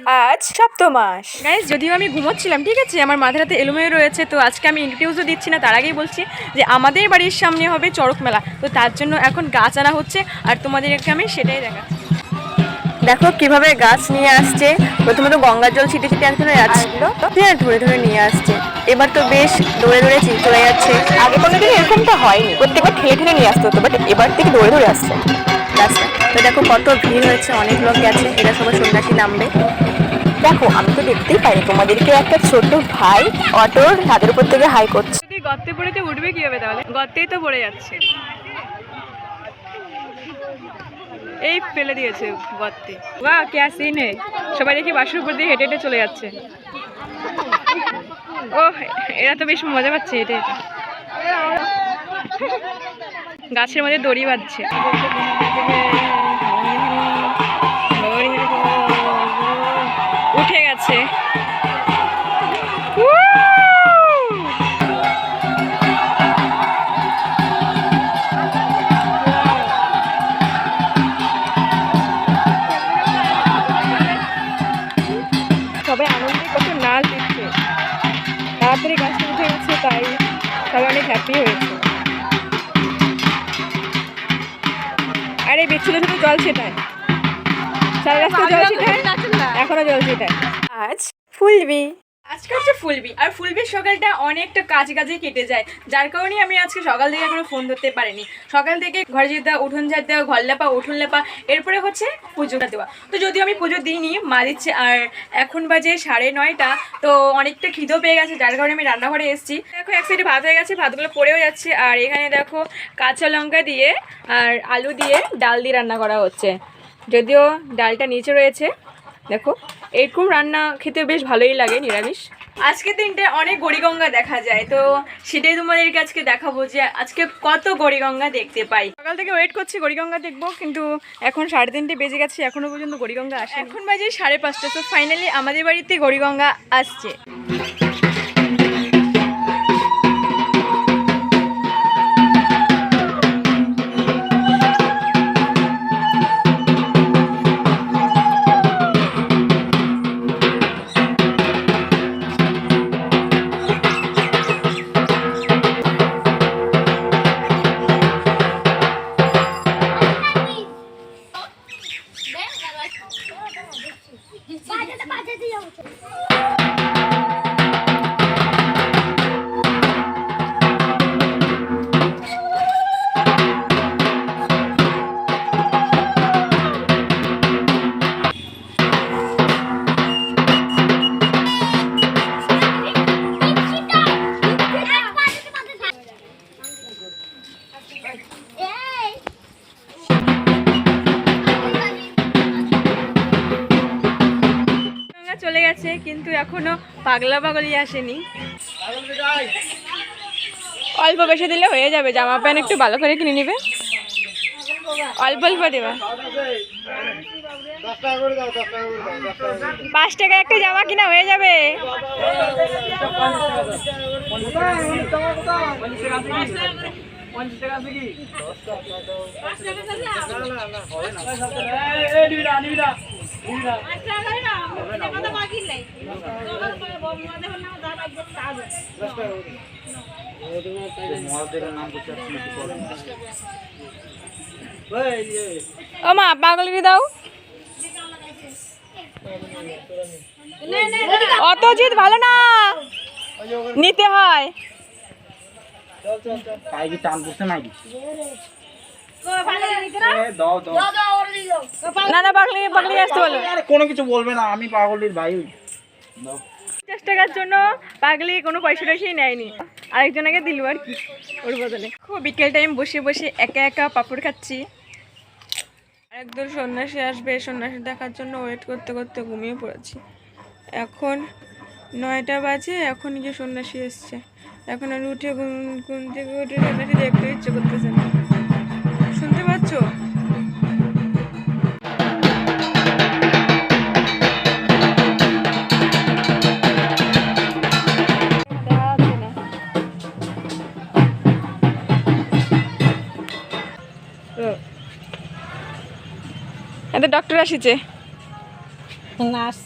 আজ সপ্তমাস। গাইজ, যদিও আমি ঘুমোচ্ছিলাম, ঠিক আছে, আমার মাথাটাতে এলোমেলো রয়েছে, তো আজকে আমি ইন্ট্রোডিউসও দিচ্ছি না, তার আগেই বলছি যে আমাদের বাড়ির সামনে হবে চড়ক মেলা, তো তার জন্য এখন গাছ আনা হচ্ছে আর তোমাদেরকে আমি সেটাই দেখাচ্ছি। দেখো কিভাবে গাছ নিয়ে আসছে। প্রথমে তো গঙ্গার জল ছিটে ছিটে একজনে যাচ্ছিল, ধরে ধরে নিয়ে আসছে। এবার তো বেশ দৌড়ে দৌড়ে চলে যাচ্ছে। আগে কোনোদিন এরকমটা হয়নি, প্রত্যেকবার ঠেলে ঠেলে নিয়ে আসতে হতো, বাট এবার থেকে দৌড়ে দৌড়ে আসছে গাছটা। তো দেখো কত ভিড় হয়েছে, অনেক লোক গেছে, এরা সবাই সন্ন্যাসী নামবে। দেখো আমি তো দেখতেই পারি তোমাদেরকে একটা ছোট ভাই অটোর ছাদের উপর থেকে হাই করছে। যদি গর্তে পড়েতে উঠবে কি হবে, তাহলে গর্তেই তো পড়ে যাচ্ছে, এই ফেলে দিয়েছে গর্তে। বাহ, ক্যা সিন হে, সবাই দেখি বাসের উপর দিয়ে হেঁটে হেঁটে চলে যাচ্ছে। ও, এরা তো বেশ মজা পাচ্ছে হেঁটে হেঁটে, গাছের মধ্যে দড়ি বাঁধছে। উঠে গেছে। সবাই আনন্দে কত নাচ দিচ্ছে, তাড়াতাড়ি গাছটা উঠে গেছে, তাই সবাই অনেক হ্যাপি হয়েছে। আরে বিচ্ছুদের শুধু জল ছেটায়, সারা রাস্তা জল ছেটায়, এখনো জল ছেটায়। আজ ফুলবি। আজকে হচ্ছে ফুলবি, আর ফুলবির সকালটা অনেকটা কাজে কেটে যায়, যার কারণে আমি আজকে সকাল থেকে এখনো ফোন ধরতে পারিনি। সকাল থেকে ঘরে যেতে দেওয়া, উঠোন ঝাড় দেওয়া, ঘর লেপা, উঠোন লেপা, এরপরে হচ্ছে পুজোটা দেওয়া। তো যদিও আমি পুজো দিইনি, মা দিচ্ছে। আর এখন বাজে 9:30, তো অনেকটা খিদেও পেয়ে গেছে, যার কারণে আমি রান্নাঘরে এসেছি। দেখো এক সাইডে ভাত হয়ে গেছে, ভাতগুলো পড়েও যাচ্ছে, আর এখানে দেখো কাঁচা লঙ্কা দিয়ে আর আলু দিয়ে ডাল দিয়ে রান্না করা হচ্ছে, যদিও ডালটা নিচে রয়েছে। দেখো এইরকম রান্না খেতে বেশ ভালোই লাগে, নিরামিষ। আজকে দিনটা অনেক গড়িগঙ্গা দেখা যায়, তো সেটাই তোমাদেরকে আজকে দেখাবো যে আজকে কত গড়িগঙ্গা দেখতে পাই। সকাল থেকে ওয়েট করছি গড়িগঙ্গা দেখবো, কিন্তু এখন 3:30 বেজে গেছে, এখনো পর্যন্ত গড়িগঙ্গা আসে। এখন বাজে 5:30, তো ফাইনালি আমাদের বাড়িতে গড়িগঙ্গা আসছে। চলে গেছে, কিন্তু এখনো পাগলা পাগলি আসেনি। অল্প বেশি দিলে হয়ে যাবে, জামা প্যান্ট একটু ভালো করে কিনে নিবে, অল্প অল্প দেবা। 5 টাকা একটা জামা কিনা হয়ে যাবে। ও মা, পাগলি দাও, অত জিদ ভালো না, নিতে হয়। না না, পাগলি পাগলি আসতে বলো, কোনো কিছু বলবে না, আমি পাগলির ভাই। 50 টাকার জন্য পাগলি কোনো পয়সা টয়সাই নেয়নি, আরেকজনকে দিল আর কি ওর বদলে। খুব বিকেল টাইম বসে বসে একা একা পাপড় খাচ্ছি। একদম সন্ন্যাসী আসবে, সন্ন্যাসী দেখার জন্য ওয়েট করতে করতে ঘুমিয়ে পড়েছি। এখন 9টা বাজে, এখন গিয়ে সন্ন্যাসী এসছে। এখন আমি উঠে ঘুম থেকে উঠে সন্ন্যাসী দেখতে ইচ্ছে করতেছে না, শুনতে পাচ্ছ? Doctor আসিছে, nurse